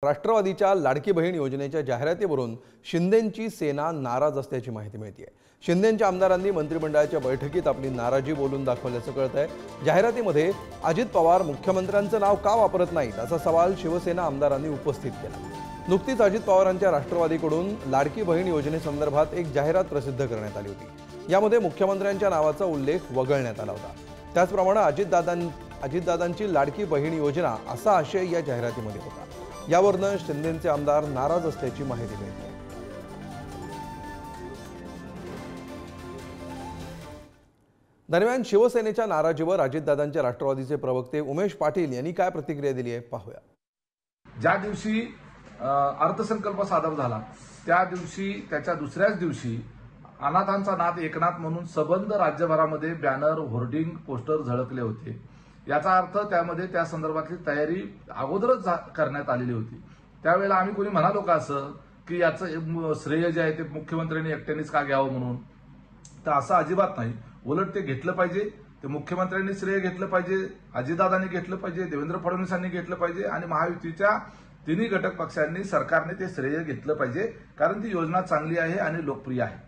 राष्ट्रवादीच्या लाडकी बहीण योजनेच्या जाहिरातीवरून शिंदेंची सेना नाराज असल्याची माहिती मिळते आहे। शिंदेंच्या आमदारांनी मंत्रिमंडळाच्या बैठकीत आपली नाराजी बोलून दाखवल्याचं कळतंय। जाहिरातीमध्ये अजित पवार मुख्यमंत्र्यांचं नाव का वापरत नाहीत असा सवाल शिवसेना आमदारांनी उपस्थित केला। नुकतीच अजित पवारांच्या राष्ट्रवादीकडून लाडकी बहीण योजनेसंदर्भात एक जाहिरात प्रसिद्ध करण्यात आली होती। यामध्ये मुख्यमंत्र्यांच्या नावाचा उल्लेख वगळण्यात आला होता। त्याचप्रमाणे अजितदादांची लाडकी बहीण योजना असा आशय या जाहिरातीमध्ये होता। यावरून शिंदेंचे आमदार नाराज असल्याची माहिती मिळते। दरम्यान शिवसेनेच्या नाराजीवर अजितदादांच्या राष्ट्रवादीचे प्रवक्ते उमेश पाटील यांनी काय प्रतिक्रिया दिली आहे पाहूया। ज्या दिवशी अर्थसंकल्प सादर झाला त्या दिवशी त्याच्या दुसऱ्याच दिवशी अनाथांचा नाथ एकनाथ म्हणून सबंध राज्यभरामध्ये बॅनर होर्डिंग पोस्टर झळकले होते। याचा अर्थ त्यामध्ये त्या संदर्भातली तयारी अगोदरच करण्यात आलेली होती। त्यावेळेला आम्ही कोणी म्हणालो का असं की याचं श्रेय जे आहे ते मुख्यमंत्र्यांनी एकट्यानेच का घ्यावं म्हणून, तर असं अजिबात नाही। उलट ते घेतलं पाहिजे, ते मुख्यमंत्र्यांनी श्रेय घेतलं पाहिजे, अजितदादांनी घेतलं पाहिजे, देवेंद्र फडणवीसांनी घेतलं पाहिजे आणि महायुतीच्या तिन्ही घटक पक्षांनी सरकारने ते श्रेय घेतलं पाहिजे, कारण ती योजना चांगली आहे आणि लोकप्रिय आहे।